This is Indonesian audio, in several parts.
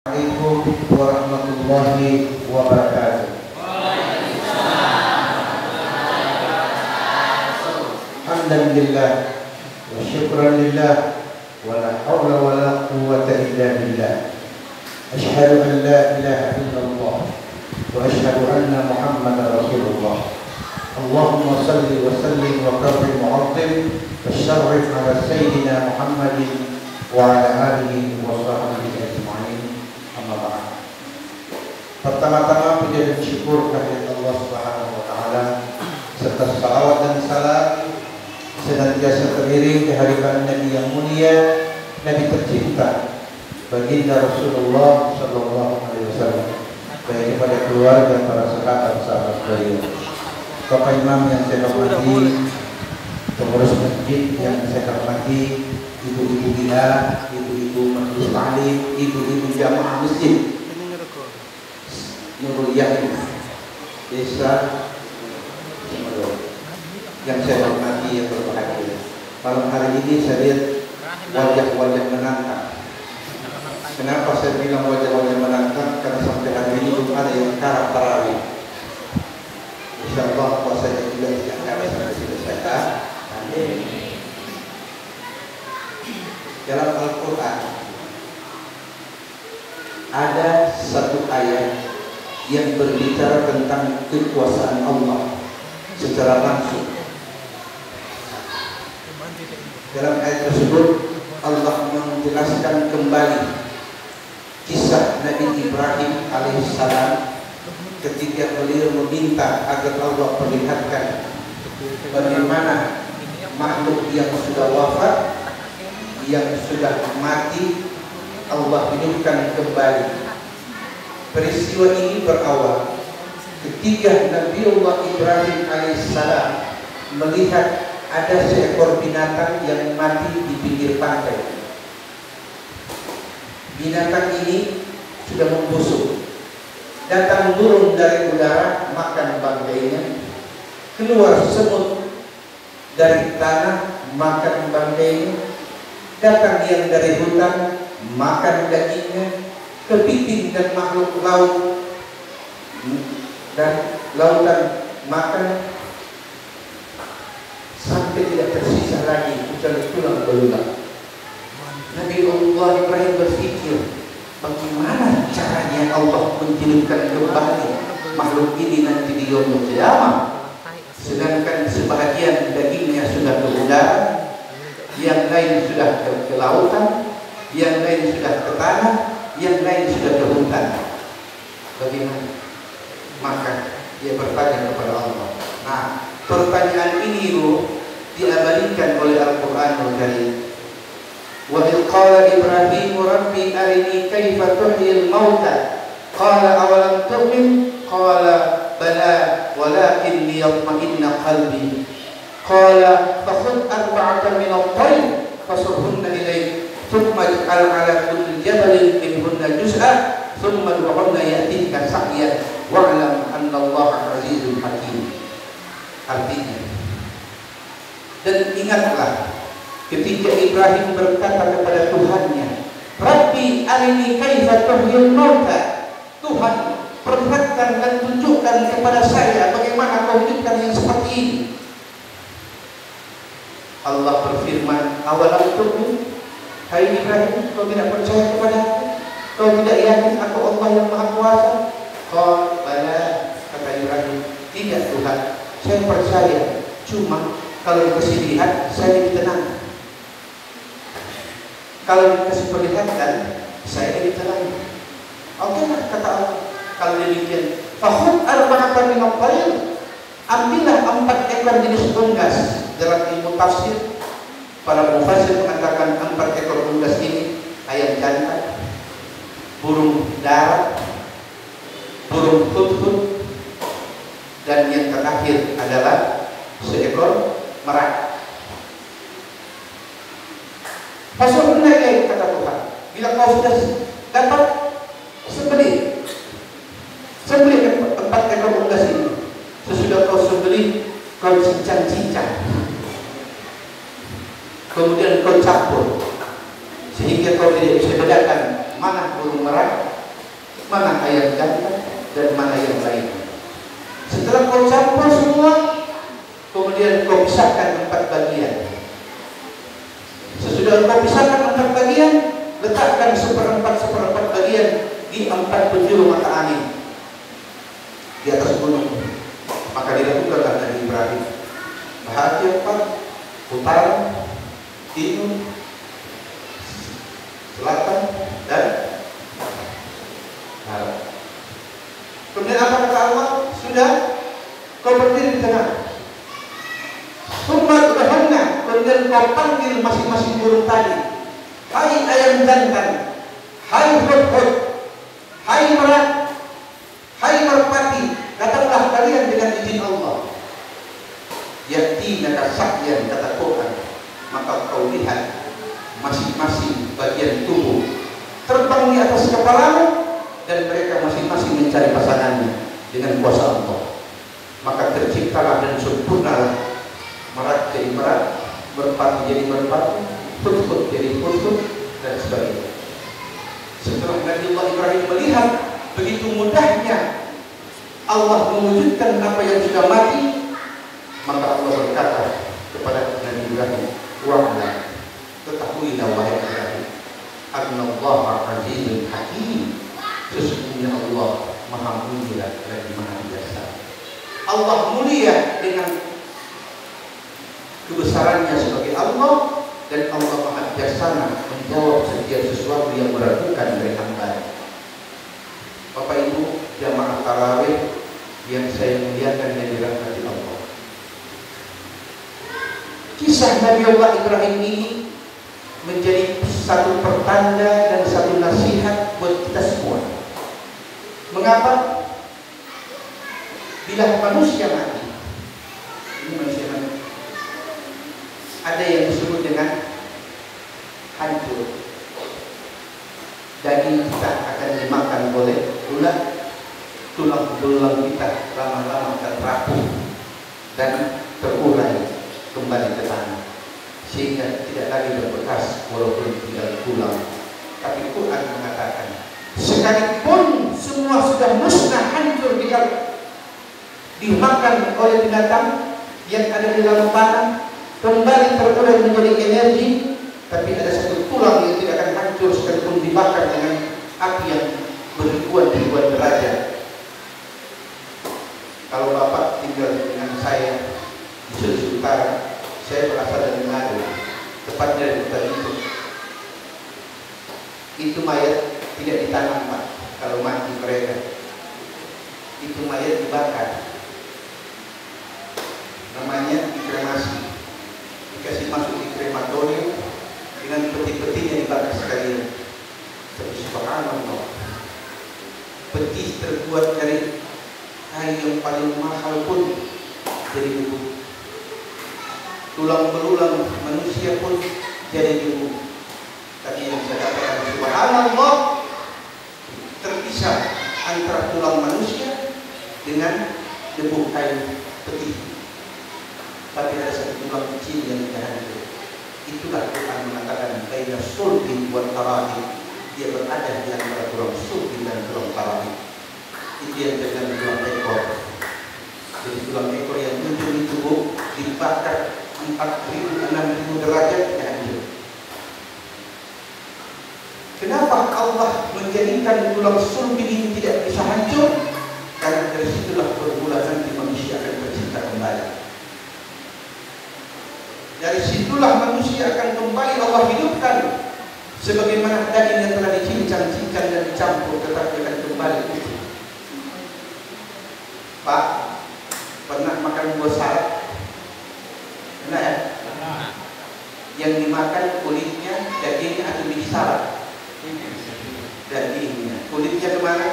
Assalamualaikum warahmatullahi wabarakatuh. Alhamdulillah wa syukran lillah wa la hawla wa la quwwata illa billah. Asyhadu an la ilaha illallah wa asyhadu anna Muhammadar Rasulullah. Allahumma salli wa sallim wa karrim wa 'azzim wa syarrif ala sayyidina Muhammadin wa ala alihi wa sahbihi ajma'in. Pertama-tama puja dan syukur kehadirat Allah Subhanahu wa taala serta salawat dan salam senantiasa teriring kehadiran Nabi yang mulia, Nabi tercinta, baginda Rasulullah sallallahu alaihi wasallam, baik kepada keluarga dan para sahabat beliau. Bapak Imam yang saya hormati, pengurus masjid yang saya hormati, ibu-ibu gila, ibu-ibu majelis taklim, ibu-ibu jamaah masjid Nurul Yakin Desa Semeru yang saya hormati, yang berbahagia. Malam hari ini saya lihat wajah-wajah menantang. Kenapa saya bilang wajah-wajah menantang? Karena sampai hari ini belum ada yang karam tarawih. Insyaallah puasanya juga tidak akan sampai selesai. Amin. Dalam Al-Quran ada satu ayat yang berbicara tentang kekuasaan Allah secara langsung. Dalam ayat tersebut Allah menjelaskan kembali kisah Nabi Ibrahim alaihissalam ketika beliau meminta agar Allah perlihatkan bagaimana makhluk yang sudah wafat, yang sudah mati, Allah hidupkan kembali. Peristiwa ini berawal ketika Nabiullah Ibrahim alaihissalam melihat ada seekor binatang yang mati di pinggir pantai. Binatang ini sudah membusuk. Datang burung dari udara makan bangkainya, keluar semut dari tanah makan bangkainya, datang yang dari hutan makan dagingnya, kepiting dan makhluk laut dan lautan makan, sampai tidak tersisa lagi kecuali tulang belulang. Nabi Allah Ibrahim berpikir, bagaimana caranya Allah menghidupkan kembali makhluk ini nanti di yaumul qiyamah, sedangkan sebahagian dagingnya sudah ke udara, yang lain sudah ke lautan, yang lain sudah ke tanah, yang lain sudah ke hutan. Bagaimana? Maka dia bertanya kepada Allah. Nah, pertanyaan ini diabadikan oleh Al-Quranul Karim. Wa idh qala Ibrahim rabbi arini kaifa tuhyil mauta qala awalam tu'min qala bala walakin liyatma'inna qalbi qala fakhudh arba'atan min at-tayr fasurhunna ilayk ثم اجعل على كل جبل منهن جزءا ثم ادعهن يأتيك سعيا واعلم أن الله عزيز حكيم. Artinya, dan ingatlah ketika Ibrahim berkata kepada Tuhannya, Rabbi arini kaifa tuhyil mauta, Tuhan perlihatkan dan tunjukkan kepada saya bagaimana kau hidupkan yang seperti ini. Allah berfirman, awalam tu'min, hai Ibrahim, kau tidak percaya kepada aku? Kau tidak yakin aku Allah yang Maha Kuasa? Qala bala, kata Ibrahim, tidak Tuhan, saya percaya. Cuma kalau dikasih lihat, saya jadi tenang. Kalau dikasih perlihatkan, saya jadi tenang. Oke lah, kata Allah. Kalau demikian, fakhudh arba'atan min at-tayr, ambillah 4 ekor jenis unggas. Dalam ilmu tafsir, para mufassir mengatakan 4 ekor unggas ini ayam jantan, burung darat, burung hudhud, dan yang terakhir adalah seekor merak. Fasurhunna ilayk, kata Tuhan, bila kau sudah dapat sembelih 4 ekor unggas ini. Sesudah kau sembelih, kau cincang-cincang, kemudian kau campur sehingga kau tidak bisa bedakan mana burung merak, mana ayam jantan dan mana yang lain. Setelah kau campur semua, kemudian kau pisahkan 4 bagian. Sesudah kau pisahkan 4 bagian, letakkan seperempat bagian di 4 penjuru mata angin di atas gunung. Maka dilakukanlah Nabi Ibrahim. Bahagia Pak, utara, timur, selatan, dan barat. Kemudian apa kata Allah? Sudah, kau berdiri di tengah. Sumber berhendak, kemudian kau panggil masing-masing burung tadi. Hai ayam jantan, hai hudhud, hai merak, hai merpati, datanglah kalian dengan izin Allah. Yatinaka sa'yan, kata Quran. Maka kau lihat masing-masing bagian tubuh terbang di atas kepalamu, dan mereka masing-masing mencari pasangannya dengan kuasa Allah. Maka terciptalah dan sempurnalah merak jadi merak, merpati jadi merpati, hudhud jadi hudhud, dan sebagainya. Setelah Nabi Allah Ibrahim melihat begitu mudahnya Allah mewujudkan apa yang sudah mati, maka Allah berkata kepada Nabi Ibrahim, wa'lam, ketahuilah wahai Ibrahim, annallaha azizun hakim, sesungguhnya Allah maha mulia lagi maha biasa. Allah mulia dengan kebesarannya sebagai Allah, dan Allah maha bijaksana menjawab setiap sesuatu yang meragukan dari hamba. Bapak Ibu jamaah tarawih yang saya muliakan dan dirahmati Allah, kisah Nabi Allah Ibrahim ini menjadi satu pertanda dan satu nasihat buat kita semua. Mengapa? Bila manusia mati, ini manusia mati, ada yang disebut dengan hancur. Daging kita akan dimakan oleh ulat, tulang-tulang kita lama-lama akan rapuh dan terurai kembali ke tanah, sehingga tidak lagi berbekas walaupun tinggal tulang. Tapi Quran mengatakan, sekalipun semua sudah musnah, hancur, dimakan oleh binatang yang ada di dalam tanah, kembali terurai menjadi energi, tapi ada satu tulang yang tidak akan hancur sekalipun dibakar dengan api yang beribuan-ribuan derajat. Kalau Bapak tinggal dengan saya di Sulawesi Utara, saya berasal dari Manado, tepatnya di Kota itu. Itu mayat tidak ditanam, Pak. Kalau mati mereka, itu mayat dibakar. Namanya dikremasi, dikasih masuk di krematorium dengan peti-petinya dibakar sekalian. Tapi subhanallah, peti terbuat dari kayu yang paling mahal pun jadi debu. Tulang belulang manusia pun jadi debu. Tadi yang saya katakan, subhanallah, terpisah antara tulang manusia dengan debu kayu peti. Tapi ada satu tulang kecil yang tidak hancur. Itulah Quran mengatakan baina sulbi wa tarahib, dia berada di antara tulang sulbi dan tulang tarahib. Itu yang terjadi tulang ekor. Jadi tulang ekor yang muncul di tubuh dibakar 4.000-6.000 derajat tidak hancur. Kenapa Allah menjadikan tulang sulbi ini tidak bisa hancur? Karena dari situlah bermula nanti manusia akan tercipta kembali. Dari situlah manusia akan kembali Allah hidupkan, sebagaimana daging yang telah dicincang-cincang dan dicampur tetap akan kembali utuh. Pak, pernah makan buah salak? Pernah ya? Yang dimakan kulitnya, dagingnya atau biji salak? Dagingnya. Kulitnya kemana?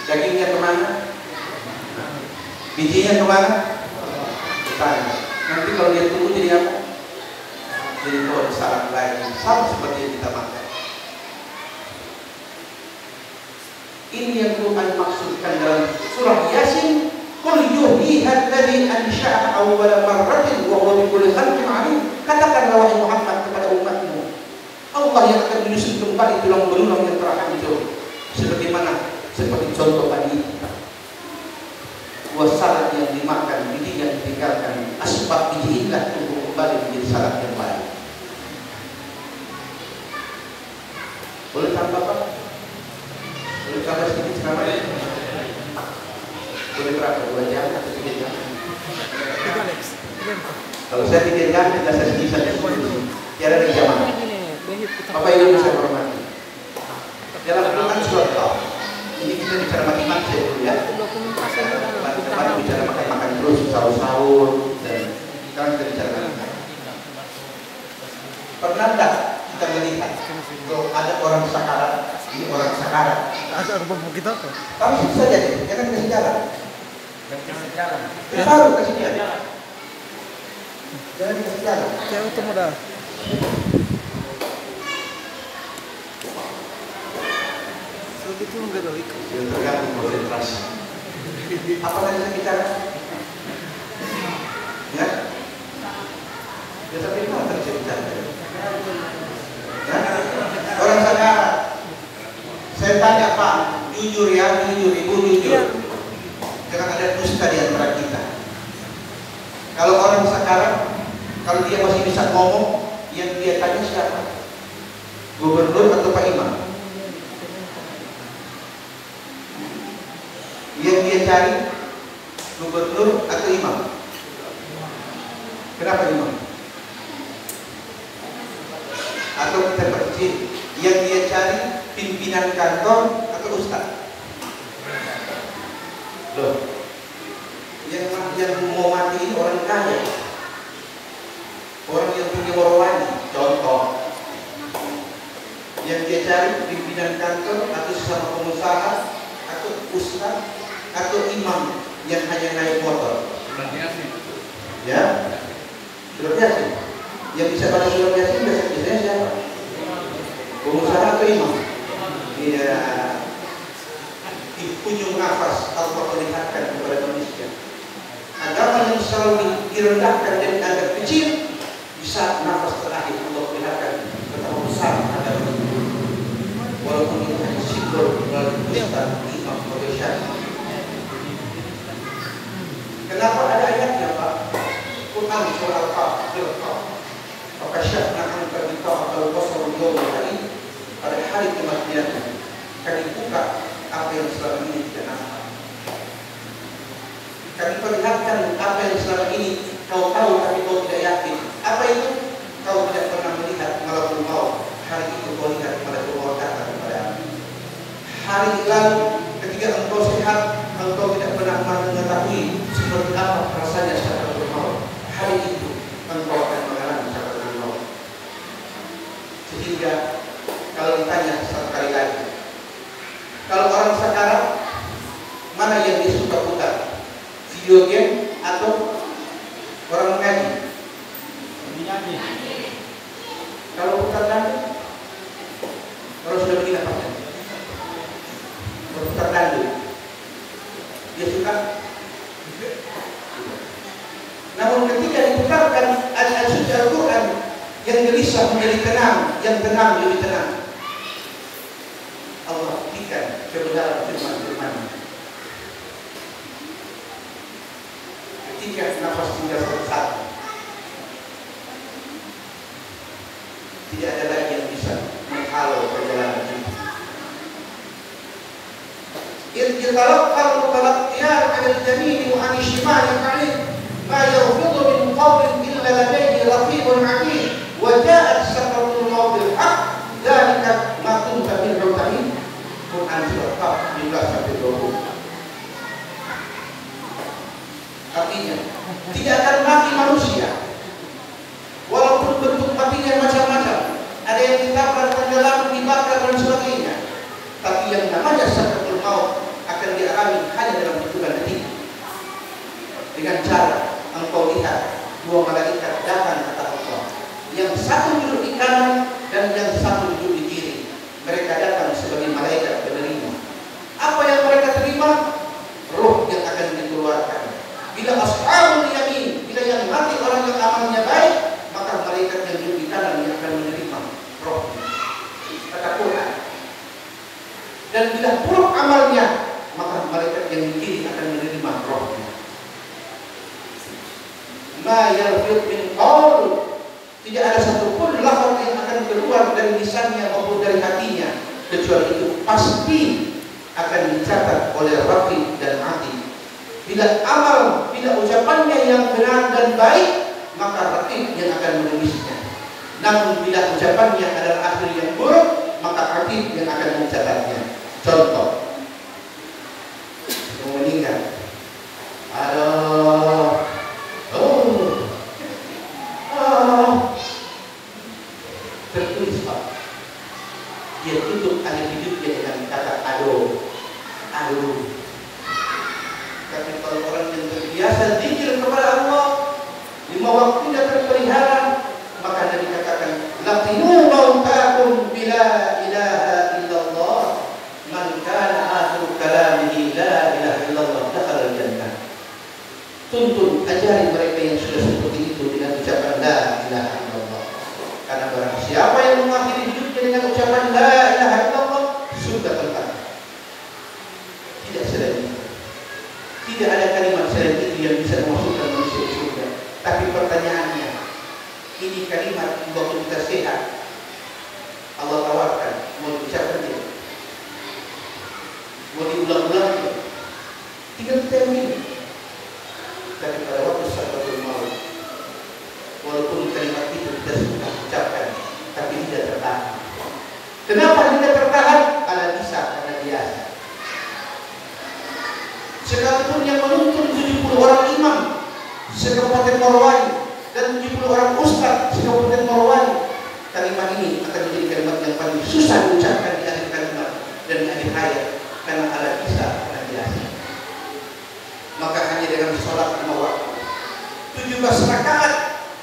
Dagingnya kemana? Bijinya kemana? Ke tanah. Nanti kalau dia tumbuh jadi apa? Jadi pohon salak lagi, sama seperti yang kita makan. Ini yang Tuhan maksudkan dalam surah Yasin, qul yuhyiha alladzi ansha'aha awwala marratin wa huwa bikulli khalqin 'alim. Katakanlah wahai Muhammad kepada umatmu, Allah yang akan menyusun kembali tulang belulang yang telah hancur. tambah Pak? Boleh tambah sedikit ceramahnya? Boleh berapa? 2 jam atau 3 jam? Kalau saya 3 jam, tidak saya bisa diskusi. Tiada lagi jamaah. Bapak Ibu bisa hormati. Dalam Quran surat Al. Ini kita bicara matematika dulu ya. Kemarin bicara makan-makan terus, sahur-sahur, dan sekarang kita bicara matematika. Pernah tidak kita melihat kalau ada orang sakarat, ini orang sakarat? Ada rumah kita tuh. Tapi itu saja deh, jangan kasih jalan. Taruh kasih dia. Jangan kasih jalan. Cewek itu muda. Itu enggak tahu itu. Tergantung konsentrasi. Apa lagi saya bicara? Ya? Ya tapi mana tercerita? Ya? Orang sakarat. Saya tanya Pak, jujur ya, jujur Ibu jujur. Jangan ada dusta di antara kita. Kalau orang sakarat, kalau dia masih bisa ngomong, yang dia tanya siapa? Gubernur atau Pak Imam? Yang dia cari gubernur atau imam? Kenapa imam? Atau kita percaya yang dia cari pimpinan kantor atau ustaz? Loh, yang mau mati ini orang kaya, orang yang punya warwani. Contoh, yang dia cari pimpinan kantor atau sesama pengusaha atau ustaz atau imam yang hanya naik motor. Ya, surat Yasin. Yang bisa baca surat Yasin biasanya siapa? Pengusaha atau imam? Iya. Di ujung nafas Allah perlihatkan kepada manusia. Agama yang selalu direndahkan dan dianggap kecil, bisa nafas terakhir Allah perlihatkan betapa besar agama itu. Walaupun itu hanya simbol melalui ustaz, imam, atau syekh. Kenapa ada ayatnya Pak? Quran surah Al-Qaf, maka syafna anka bita'at al-basar yawm al-hari, pada hari kematian kami buka apa yang selama ini tidak nampak. Kami perlihatkan apa yang selama ini kau tahu tapi kau tidak yakin. Apa itu? Kau tidak pernah melihat malakul maut. Hari itu kau lihat malakul maut datang kepada hari lalu ketika engkau sehat, engkau tidak pernah mengetahui seperti apa rasanya sakaratul maut. Hari itu engkau akan mengalami sakaratul maut. Sehingga kalau ditanya satu kali lagi, kalau orang sakarat, mana yang dia suka putar? Video game atau orang mengaji? Mengaji. Kalau putar dandu, kalau sudah begini apa? Putar dandu, dia suka. Namun ketika diputarkan ayat suci Al-Quran, yang gelisah menjadi tenang, yang tenang jadi tenang. Allah berikan kebenaran firman-Firman. Ketika nafas tinggal satu, tidak ada lagi yang bisa menghalau perjalanan ini. يتلقى المتلقيان عن اليمين وعن الشمال قعيد ما يلفظ من قول إلا لديه رقيب عتيد وجاءت سكرة الموت بالحق ذلك ما كنت منه تحيد. Quran surat Qaf 15-20. Artinya tidak akan mati manusia walaupun bentuk matinya macam-macam. Ada yang ditabrak, tenggelam, dibakar dan sebagainya. Tapi yang namanya sakratul maut akan dialami hanya dalam hitungan detik. Dengan cara engkau lihat dua malaikat datang kata Allah. Yang satu duduk di kanan dan yang satu duduk di kiri. Mereka datang sebagai malaikat penerima. Apa yang mereka terima? Roh yang akan dikeluarkan. Bila ashabul yamin, bila yang mati orang yang amalnya baik, maka malaikat yang duduk di kanan yang akan menerima roh. Kata Quran. Dan bila buruk amalnya, maka malaikat yang di kiri akan menerima rohnya. Ma yalfidh min qaul, tidak ada satupun lafaz yang akan keluar dari lisannya maupun dari hatinya kecuali itu pasti akan dicatat oleh Raqib dan Atid. Bila ucapannya yang benar dan baik, maka Raqib yang akan menulisnya. Namun bila ucapannya adalah akhir yang buruk, maka Atid yang akan mencatatnya. Contoh, yang meninggal, tertulis Pak, dia tutup akhir hidupnya dengan kata aduh. Tapi kalau orang yang terbiasa zikir kepada Allah, 5 waktunya terpelihara, maka Nabi katakan, laqinu mautakum bila ilaha illallah, man kana akhiru kalamihi la ilaha illallah dakhala al-jannah. Tuntun, ajari mereka yang sudah seperti itu dengan ucapan la ilaha illallah. Karena barang siapa yang mengakhiri hidupnya dengan ucapan la ilaha illallah, surga tempat. Tidak selain itu. Tidak ada kalimat selain itu yang bisa memasukkan manusia ke surga. Tapi pertanyaannya, ini kalimat waktu kita sehat, Allah tawarkan, mau diucapkan dia, mau diulang-ulang dia, tinggal kita yang minum. Tapi pada waktu sakratul maut, walaupun kalimat itu kita sudah ucapkan, tapi tidak tertahan. Kenapa tidak tertahan? Karena bisa, karena biasa. Sekalipun yang menuntun 70 orang imam sekabupaten Morowali dan 70 orang ustaz sekabupaten Morowali, kalimat ini akan menjadi kalimat yang paling susah diucapkan di akhir kalimat dan di akhir hayat, karena ada bisa, karena biasa. Maka hanya dengan sholat 5 waktu, 17 rakaat,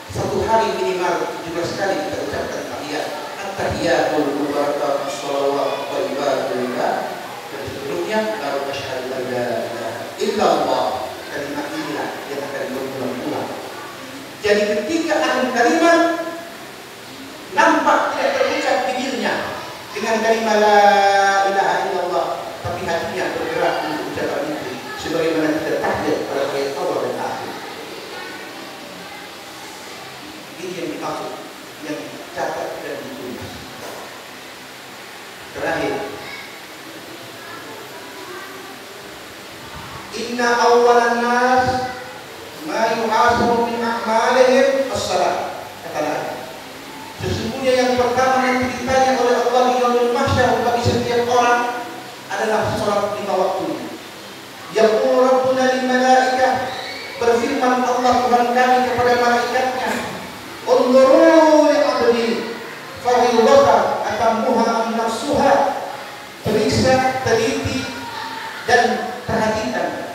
satu hari minimal 17 kali kita ucapkan tahiyat, at-tahiyatul mubarakatuh sholawat thayyibatulillah, dan seterusnya, baru asyhadu an la ilaha illallah. Kalimat inilah yang akan berulang-ulang. Jadi ketika akhir kalimat nampak tidak terucap bibirnya dengan kalimat la ilaha illallah, tapi hatinya bergerak untuk ucapan itu, sebagaimana kita tahiyat pada ayat awal dan akhir. Ini yang dimaksud, yang dicatat dan ditulis. Terakhir, inna awwalan nas ma yuhasabu min a'malihim as-salat. Kata Nabi, sesungguhnya yang pertama yang ditanya oleh Allah di yaumul mahsyar bagi setiap orang adalah salat 5 waktunya. Yaqulu rabbuna lil malaikah, berfirman Allah Tuhan kami kepada malaikatnya, unzuru li 'abdi fadilata atammuha am nafsuha, periksa, teliti dan perhatikan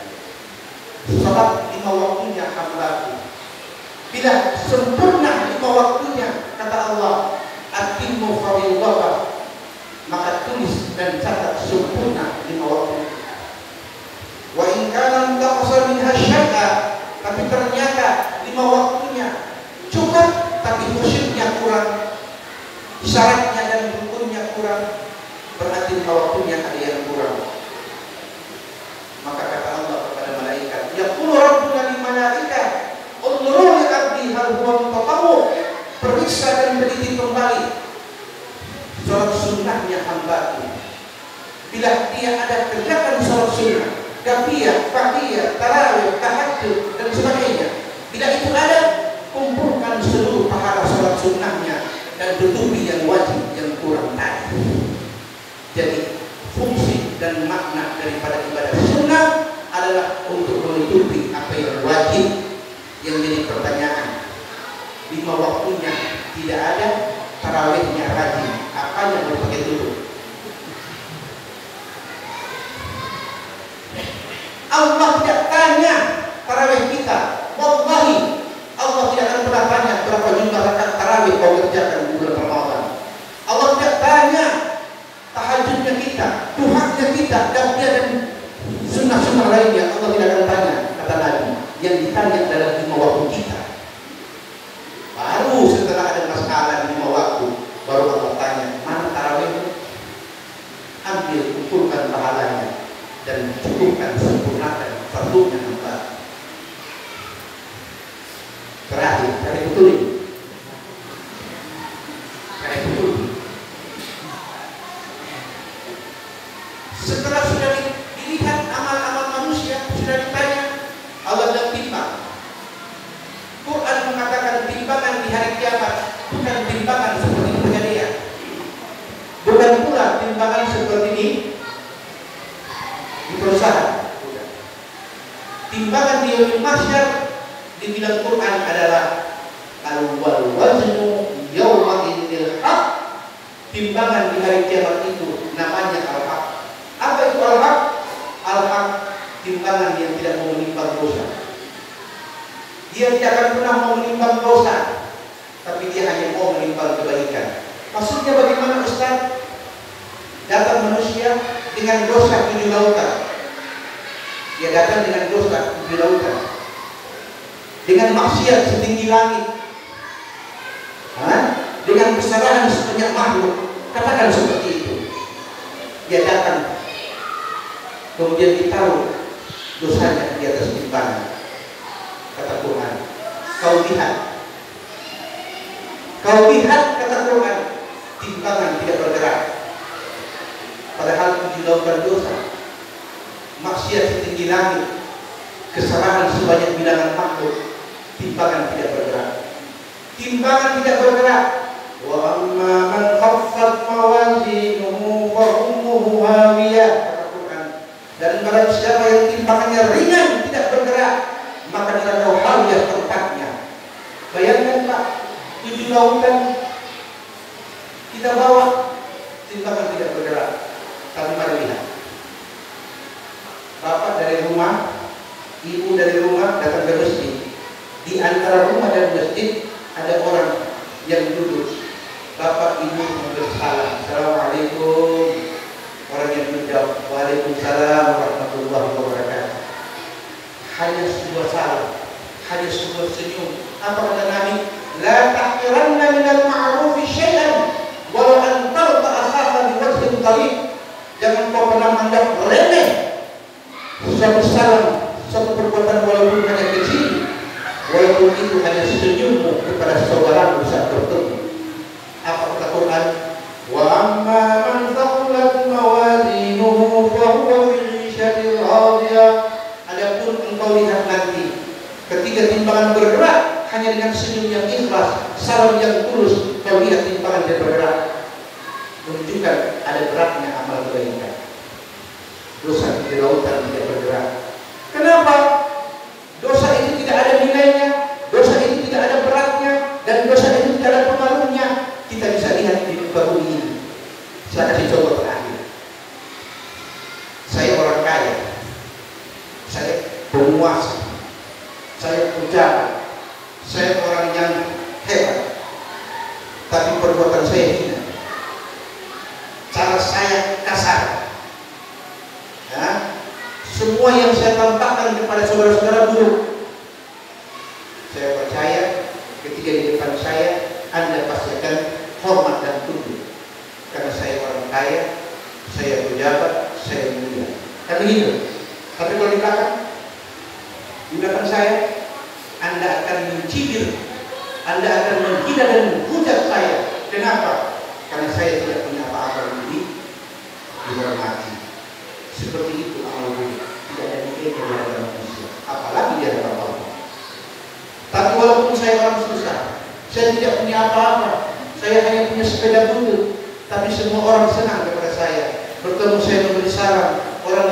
salat 5 waktunya hambaku. Bila sempurna 5 waktunya, kata Allah, atimmu fadilata, maka tulis dan catat sempurna 5 waktu. Wa in kana mutaqassir minha syai'a, tapi ternyata 5 waktunya cukup tapi khusyuknya kurang, syaratnya dan rukunnya kurang, berarti 5 waktunya ada yang kurang. Maka kata Allah kepada malaikat, yaqulu rabbuna lil malaikah unzuru li 'abdi hal huwa mutatawwu, periksa dan teliti kembali salat sunnahnya hambaku. Bila dia ada kerjakan salat sunnah, gafiyah, fardiyah, tarawih, tahajud dan sebagainya, bila itu ada, kumpulkan seluruh pahala salat sunnahnya dan tutupi yang wajib yang kurang tadi. Jadi fungsi dan makna daripada ibadah sunnah adalah untuk menutupi apa yang wajib yang jadi pertanyaan. 5 waktunya tidak ada, tarawihnya rajin, apa yang mau pakai tutup? Allah tidak tanya tarawih kita, wallahi Allah tidak akan pernah tanya berapa jumlah rakaat tarawih kau kerjakan di bulan Ramadan. Allah tidak tanya tahajudnya kita, duhanya kita, dan sunnah-sunnah lainnya. Allah tidak akan tanya, kata Nabi. Yang ditanya adalah 5 waktu kita. Baru setelah ada masalah di 5 waktu, baru Allah tanya, mana tarawih? Ambil, kumpulkan pahalanya dan cukupkan, sempurnakan fardunya hamba. Terakhir, cari betul ini. Cari betul. Setelah sudah dilihat amal-amal manusia, sudah ditanya, Allah bilang timbang. Quran mengatakan timbangan di hari kiamat bukan timbangan seperti di pegadaian, bukan pula timbangan seperti di perusahaan. Timbangan di yaumil mahsyar dibilang Quran adalah al-wal waznu yawma idzil haq. Timbangan di hari kiamat itu namanya al-haq. Apa itu al-haq? Al-haq timbangan yang tidak mau menimbang dosa. Dia tidak akan pernah mau menimbang dosa, tapi dia hanya mau menimbang kebaikan. Maksudnya bagaimana Ustaz? Datang manusia dengan dosa 7 lautan. Dia datang dengan dosa 7 lautan, dengan maksiat setinggi langit, dengan kesalahan sebanyak makhluk. Katakan seperti itu. Dia datang, kemudian ditaruh dosanya di atas timbangan. Kata Quran, kau lihat, kata Quran, timbangan tidak bergerak. Padahal 7 lautan dosa, maksiat setinggi langit, kesalahan sebanyak bilangan makhluk, timbangan tidak bergerak. Timbangan tidak bergerak. Wa amma man khaffat mawazinuhu fa ummuhu hawiyah, kata Quran. Dan barang siapa yang timbangannya ringan tidak bergerak, maka neraka hawiyah tempatnya. Bayangkan Pak, 7 lautan kita bawa, timbangan tidak bergerak. Tapi mari lihat, bapak dari rumah, ibu dari rumah datang ke masjid. Di antara rumah dan masjid ada orang yang duduk. Bapak ibu bersalam, assalamualaikum. Orang yang menjawab, waalaikumsalam warahmatullahi wabarakatuh. Hanya sebuah salam, hanya sebuah senyum. Apa kata Nabi? La tahqiranna minal ma'rufi syai'an walau an tarda akhaka biwajhin talib. Jangan kau pernah menganggap remeh satu salam, satu perbuatan walaupun hanya kecil, walaupun itu hanya senyummu kepada saudaramu saat bertemu. Apa kata Quran? Wa amma man thaqulat mawazinuhu fa huwa fi 'ishatin radiyah. Adapun engkau lihat nanti, ketika timbangan bergerak hanya dengan senyum yang ikhlas, salam yang tulus, kau lihat timbangan dia bergerak, menunjukkan ada beratnya amal kebaikan. Dosa di lautan tidak bergerak. Kenapa? Dosa itu tidak ada nilainya, dosa itu tidak ada beratnya, dan dosa itu tidak ada pengaruhnya. Kita bisa lihat di muka bumi ini. Saya kasih contoh terakhir. Saya orang kaya, saya penguasa, saya pejabat, saya orang yang hebat, tapi perbuatan saya hina, cara saya kasar. Semua yang saya tampakkan kepada saudara-saudara buruk. Saya percaya ketika di depan saya, Anda pasti akan hormat dan tunduk, karena saya orang kaya, saya pejabat, saya mulia. Kan begitu. Tapi kalau di belakang saya, Anda akan mencibir, Anda akan menghina dan menghujat saya. Kenapa? Karena saya tidak punya apa-apa yang dihormati. Seperti itu amal buruk, tidak ada nilai di hadapan manusia, apalagi di hadapan Allah. Tapi walaupun saya orang susah, saya tidak punya apa-apa, saya hanya punya sepeda butut, tapi semua orang senang kepada saya. Bertemu saya memberi salam, orang